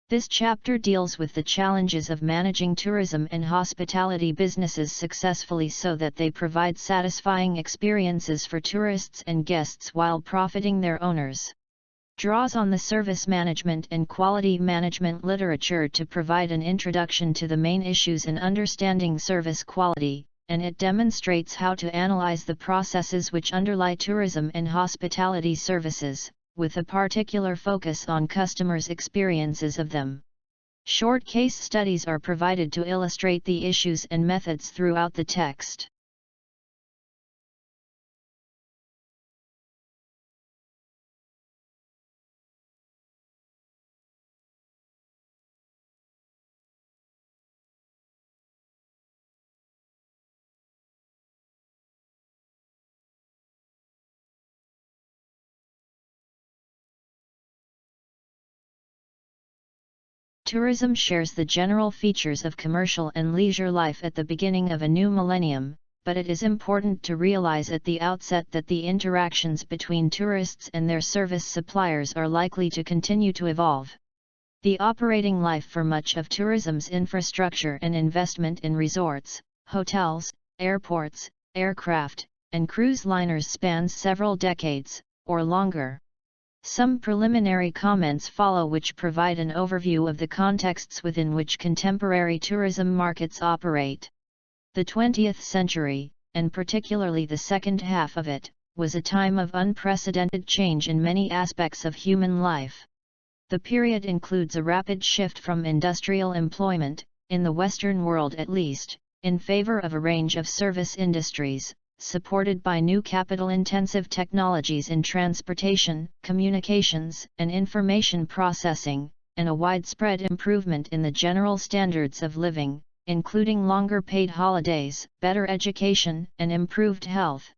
This chapter deals with the challenges of managing tourism and hospitality businesses successfully so that they provide satisfying experiences for tourists and guests while profiting their owners. Draws on the service management and quality management literature to provide an introduction to the main issues in understanding service quality, and it demonstrates how to analyze the processes which underlie tourism and hospitality services, with a particular focus on customers' experiences of them. Short case studies are provided to illustrate the issues and methods throughout the text. Tourism shares the general features of commercial and leisure life at the beginning of a new millennium, but it is important to realize at the outset that the interactions between tourists and their service suppliers are likely to continue to evolve. The operating life for much of tourism's infrastructure and investment in resorts, hotels, airports, aircraft, and cruise liners spans several decades, or longer. Some preliminary comments follow which provide an overview of the contexts within which contemporary tourism markets operate. The 20th century, and particularly the second half of it, was a time of unprecedented change in many aspects of human life. The period includes a rapid shift from industrial employment, in the Western world at least, in favor of a range of service industries, supported by new capital-intensive technologies in transportation, communications, and information processing, and a widespread improvement in the general standards of living, including longer paid holidays, better education, and improved health.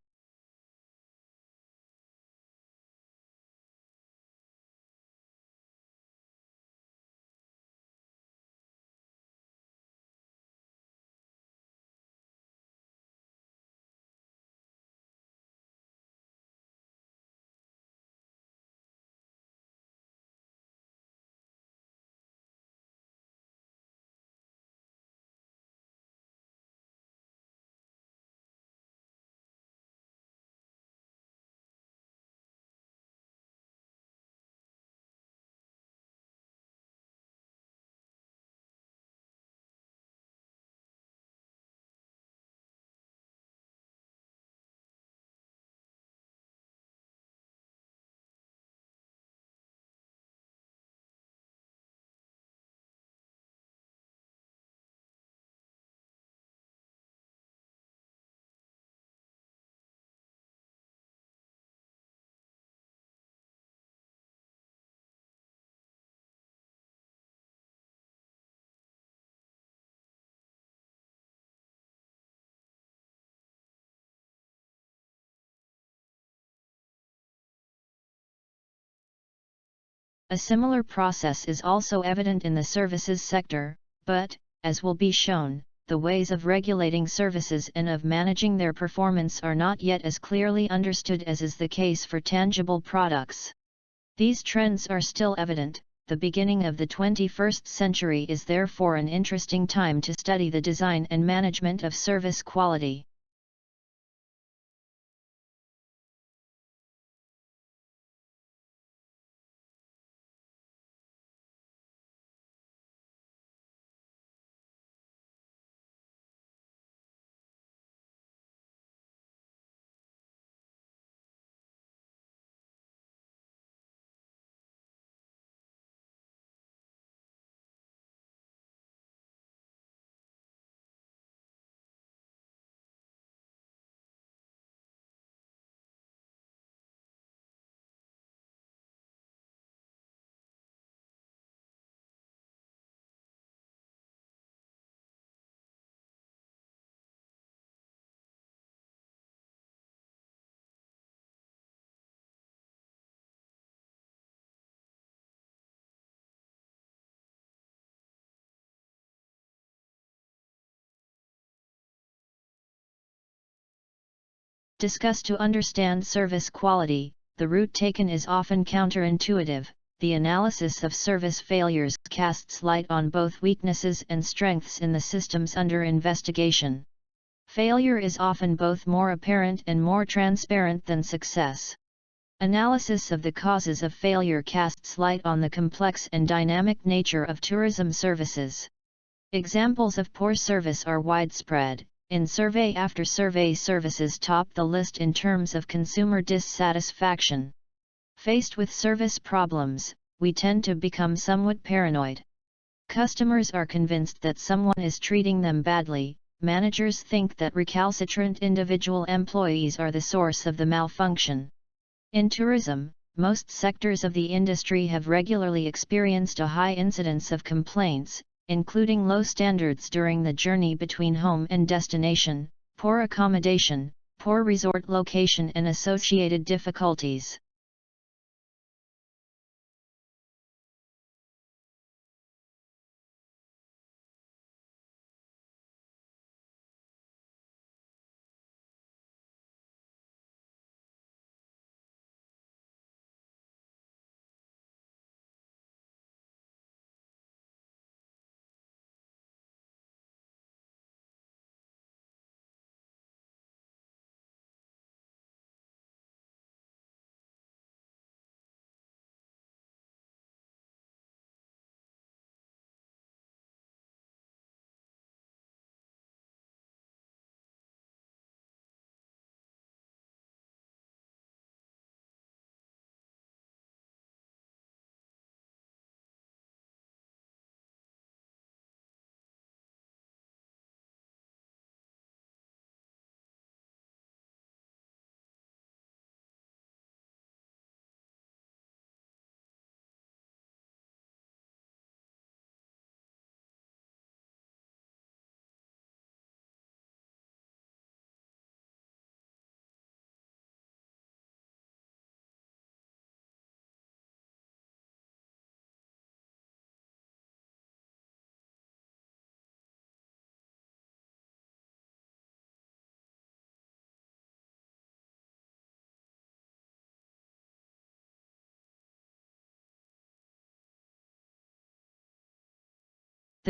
A similar process is also evident in the services sector, but, as will be shown, the ways of regulating services and of managing their performance are not yet as clearly understood as is the case for tangible products. These trends are still evident. The beginning of the 21st century is therefore an interesting time to study the design and management of service quality. Discuss to understand service quality. The route taken is often counterintuitive, the analysis of service failures casts light on both weaknesses and strengths in the systems under investigation. Failure is often both more apparent and more transparent than success. Analysis of the causes of failure casts light on the complex and dynamic nature of tourism services. Examples of poor service are widespread. In survey after survey, services top the list in terms of consumer dissatisfaction. Faced with service problems, we tend to become somewhat paranoid. Customers are convinced that someone is treating them badly. Managers think that recalcitrant individual employees are the source of the malfunction. In tourism, most sectors of the industry have regularly experienced a high incidence of complaints, including low standards during the journey between home and destination, poor accommodation, poor resort location, and associated difficulties.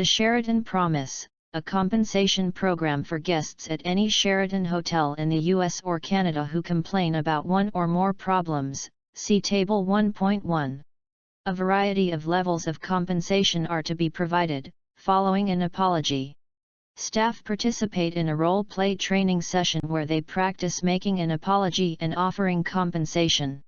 The Sheraton Promise, a compensation program for guests at any Sheraton hotel in the US or Canada who complain about one or more problems, see Table 1.1. A variety of levels of compensation are to be provided, following an apology. Staff participate in a role-play training session where they practice making an apology and offering compensation.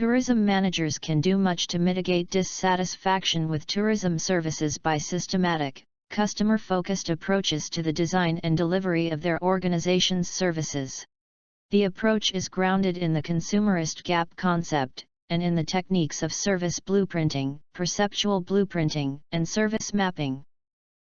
Tourism managers can do much to mitigate dissatisfaction with tourism services by systematic, customer-focused approaches to the design and delivery of their organization's services. The approach is grounded in the consumerist gap concept, and in the techniques of service blueprinting, perceptual blueprinting, and service mapping.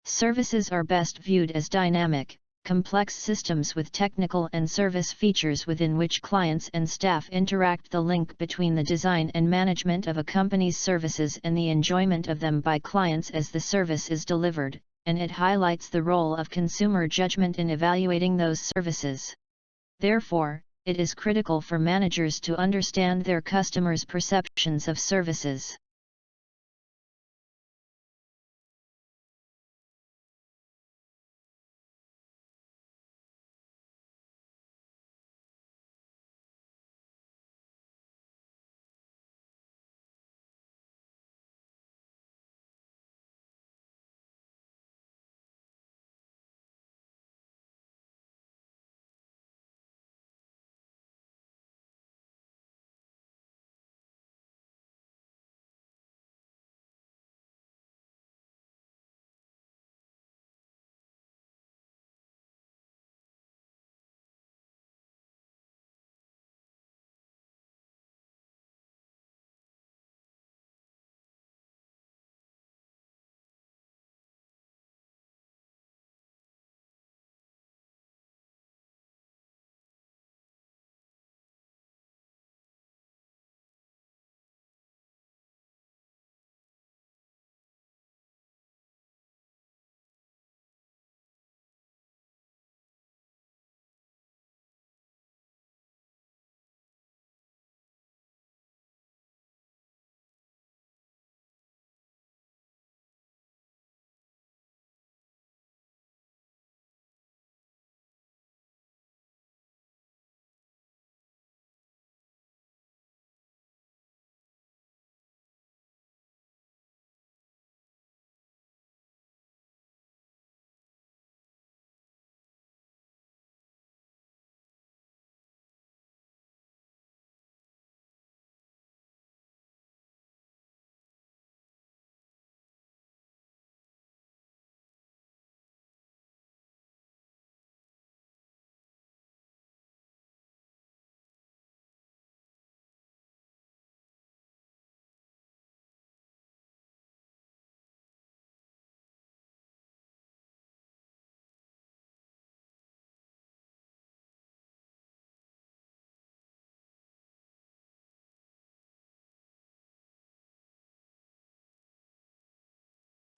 Services are best viewed as dynamic, complex systems with technical and service features within which clients and staff interact. The link between the design and management of a company's services and the enjoyment of them by clients as the service is delivered, and it highlights the role of consumer judgment in evaluating those services. Therefore, it is critical for managers to understand their customers' perceptions of services.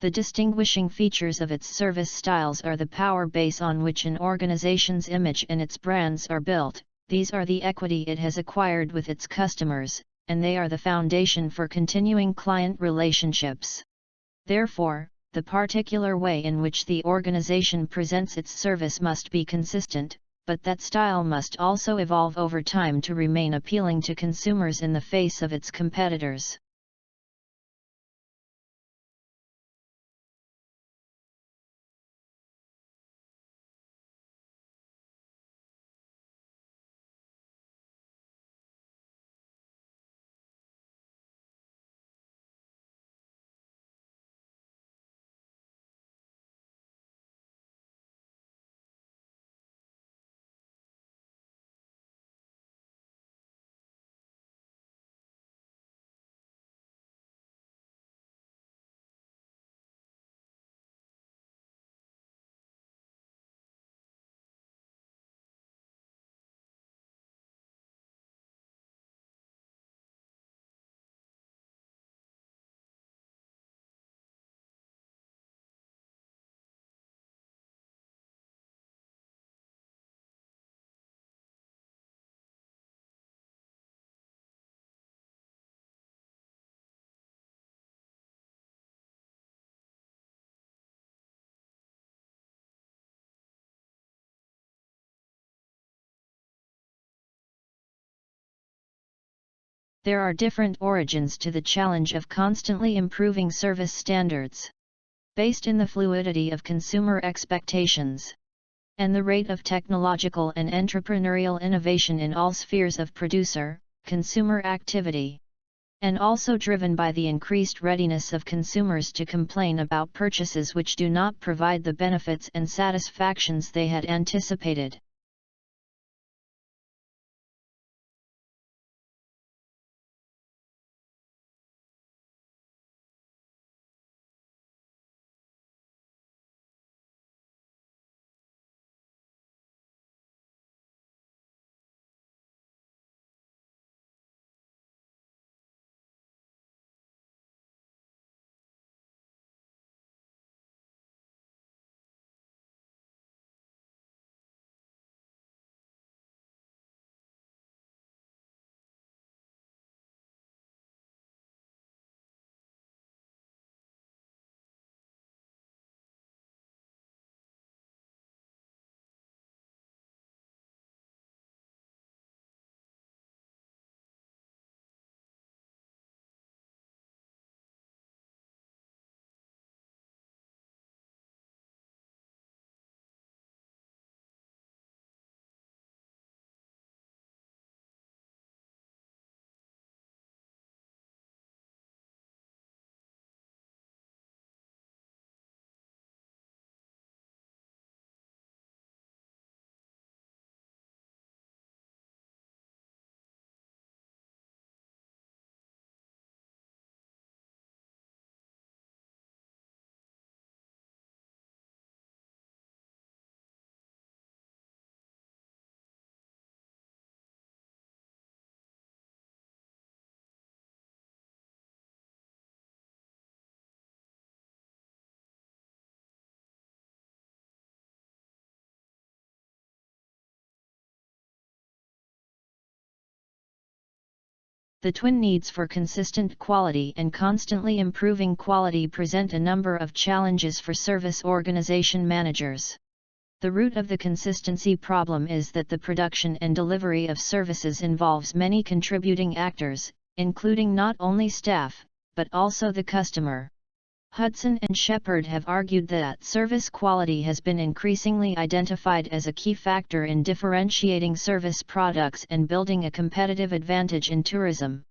The distinguishing features of its service styles are the power base on which an organization's image and its brands are built. These are the equity it has acquired with its customers, and they are the foundation for continuing client relationships. Therefore, the particular way in which the organization presents its service must be consistent, but that style must also evolve over time to remain appealing to consumers in the face of its competitors. There are different origins to the challenge of constantly improving service standards. Based in the fluidity of consumer expectations and the rate of technological and entrepreneurial innovation in all spheres of producer-consumer activity, and also driven by the increased readiness of consumers to complain about purchases which do not provide the benefits and satisfactions they had anticipated. The twin needs for consistent quality and constantly improving quality present a number of challenges for service organization managers. The root of the consistency problem is that the production and delivery of services involves many contributing actors, including not only staff, but also the customer. Hudson and Shepard have argued that service quality has been increasingly identified as a key factor in differentiating service products and building a competitive advantage in tourism.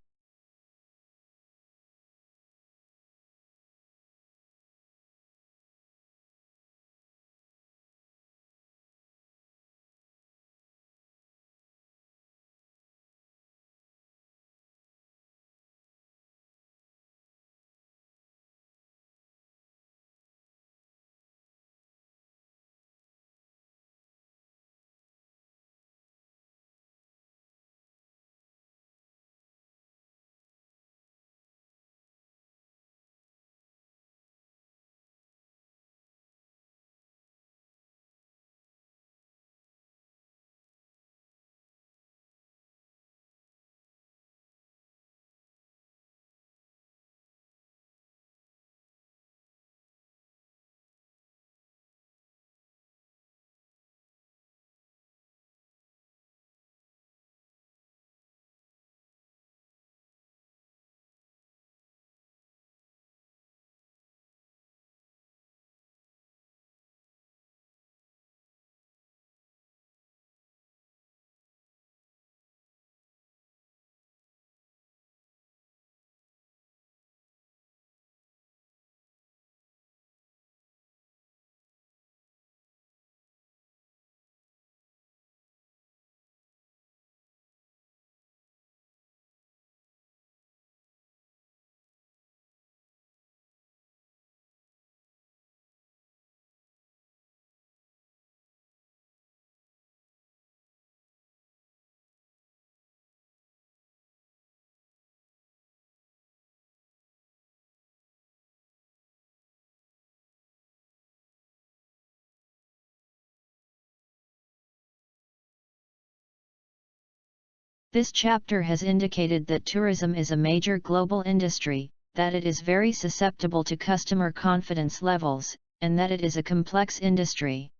This chapter has indicated that tourism is a major global industry, that it is very susceptible to customer confidence levels, and that it is a complex industry.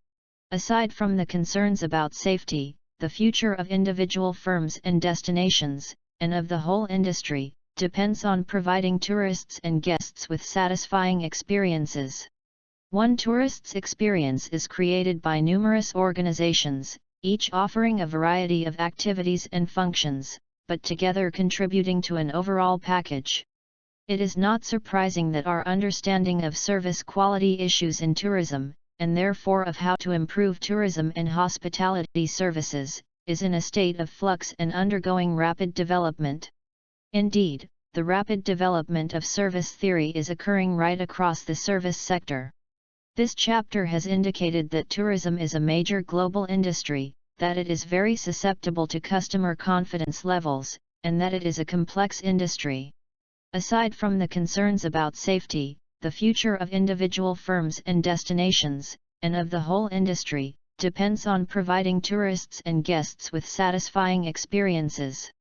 Aside from the concerns about safety, the future of individual firms and destinations, and of the whole industry, depends on providing tourists and guests with satisfying experiences. One tourist's experience is created by numerous organizations, each offering a variety of activities and functions, but together contributing to an overall package. It is not surprising that our understanding of service quality issues in tourism, and therefore of how to improve tourism and hospitality services, is in a state of flux and undergoing rapid development. Indeed, the rapid development of service theory is occurring right across the service sector. This chapter has indicated that tourism is a major global industry, that it is very susceptible to customer confidence levels, and that it is a complex industry. Aside from the concerns about safety, the future of individual firms and destinations, and of the whole industry, depends on providing tourists and guests with satisfying experiences.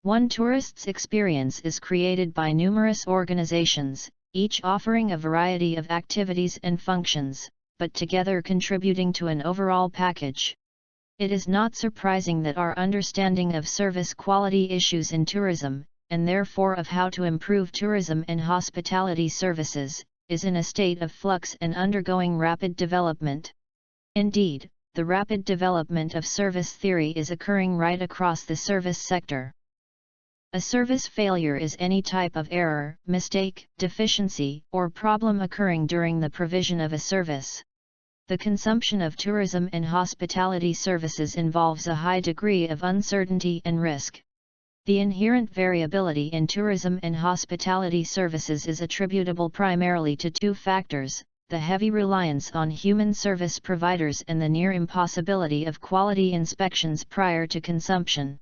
One tourist's experience is created by numerous organizations, each offering a variety of activities and functions, but together contributing to an overall package. It is not surprising that our understanding of service quality issues in tourism, and therefore of how to improve tourism and hospitality services, is in a state of flux and undergoing rapid development. Indeed, the rapid development of service theory is occurring right across the service sector. A service failure is any type of error, mistake, deficiency, or problem occurring during the provision of a service. The consumption of tourism and hospitality services involves a high degree of uncertainty and risk. The inherent variability in tourism and hospitality services is attributable primarily to two factors: the heavy reliance on human service providers and the near impossibility of quality inspections prior to consumption.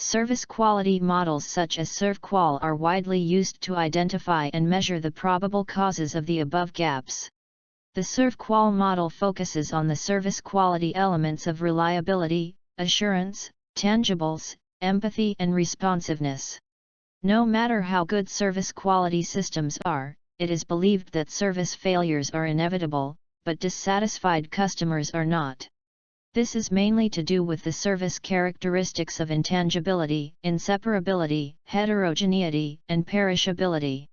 Service quality models such as ServQual are widely used to identify and measure the probable causes of the above gaps. The ServQual model focuses on the service quality elements of reliability, assurance, tangibles, empathy and responsiveness. No matter how good service quality systems are, it is believed that service failures are inevitable, but dissatisfied customers are not. This is mainly to do with the service characteristics of intangibility, inseparability, heterogeneity, and perishability.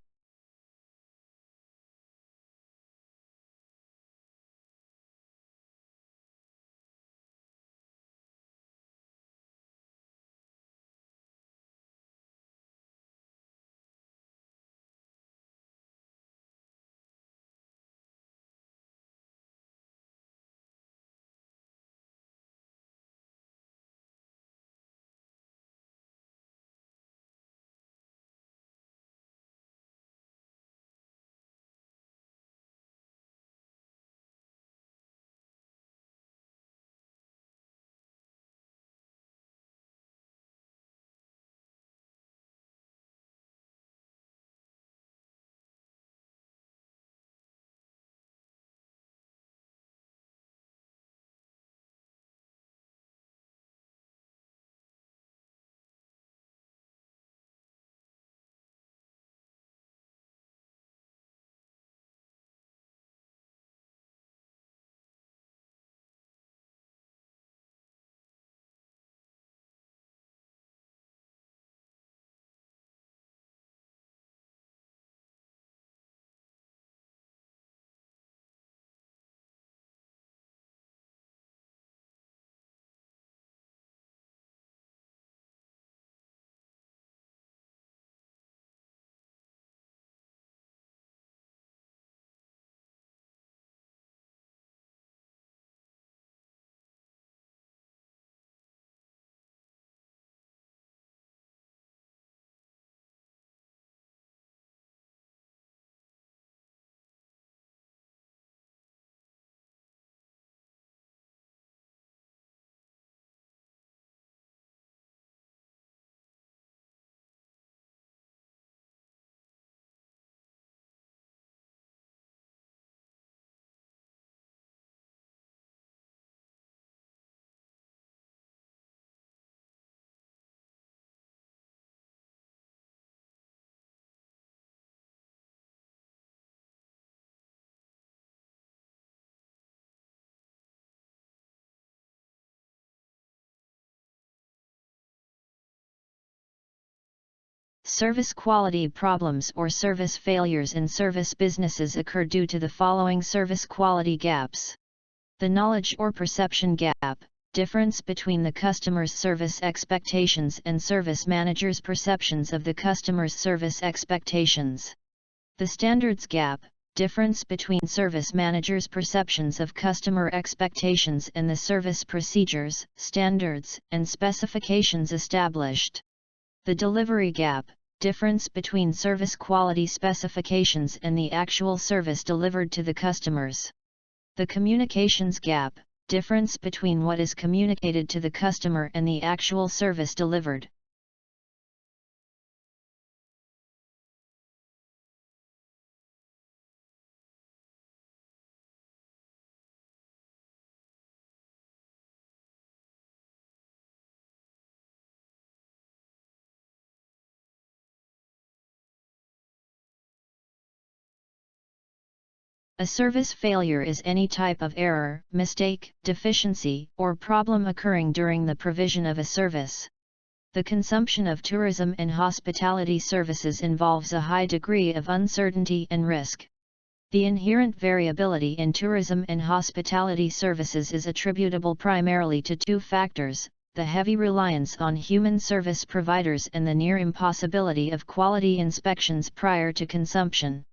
Service quality problems or service failures in service businesses occur due to the following service quality gaps. The knowledge or perception gap, difference between the customer's service expectations and service manager's perceptions of the customer's service expectations. The standards gap, difference between service manager's perceptions of customer expectations and the service procedures, standards, and specifications established. The delivery gap, difference between service quality specifications and the actual service delivered to the customers. The communications gap, difference between what is communicated to the customer and the actual service delivered. A service failure is any type of error, mistake, deficiency, or problem occurring during the provision of a service. The consumption of tourism and hospitality services involves a high degree of uncertainty and risk. The inherent variability in tourism and hospitality services is attributable primarily to two factors: the heavy reliance on human service providers and the near impossibility of quality inspections prior to consumption.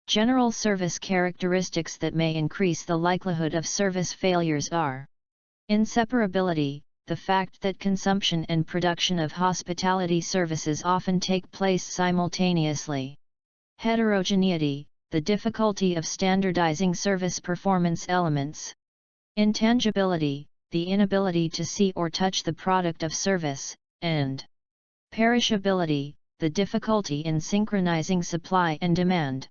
General service characteristics that may increase the likelihood of service failures are: inseparability, the fact that consumption and production of hospitality services often take place simultaneously; heterogeneity, the difficulty of standardizing service performance elements; intangibility, the inability to see or touch the product of service; and perishability, the difficulty in synchronizing supply and demand.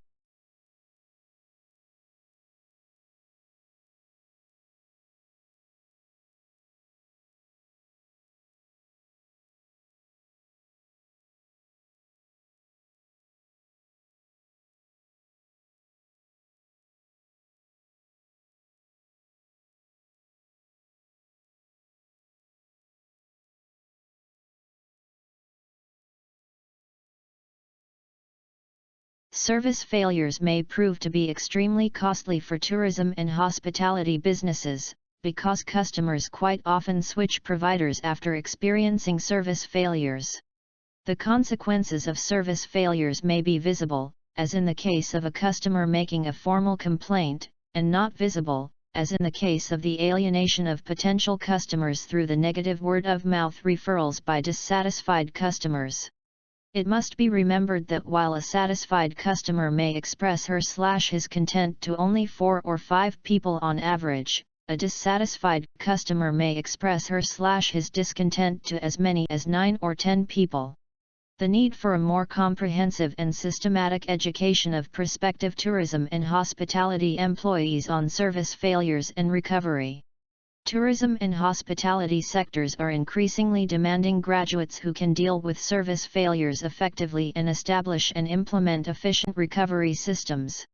Service failures may prove to be extremely costly for tourism and hospitality businesses, because customers quite often switch providers after experiencing service failures. The consequences of service failures may be visible, as in the case of a customer making a formal complaint, and not visible, as in the case of the alienation of potential customers through the negative word-of-mouth referrals by dissatisfied customers. It must be remembered that while a satisfied customer may express her/his content to only 4 or 5 people on average, a dissatisfied customer may express her/his discontent to as many as 9 or 10 people. The need for a more comprehensive and systematic education of prospective tourism and hospitality employees on service failures and recovery. Tourism and hospitality sectors are increasingly demanding graduates who can deal with service failures effectively and establish and implement efficient recovery systems.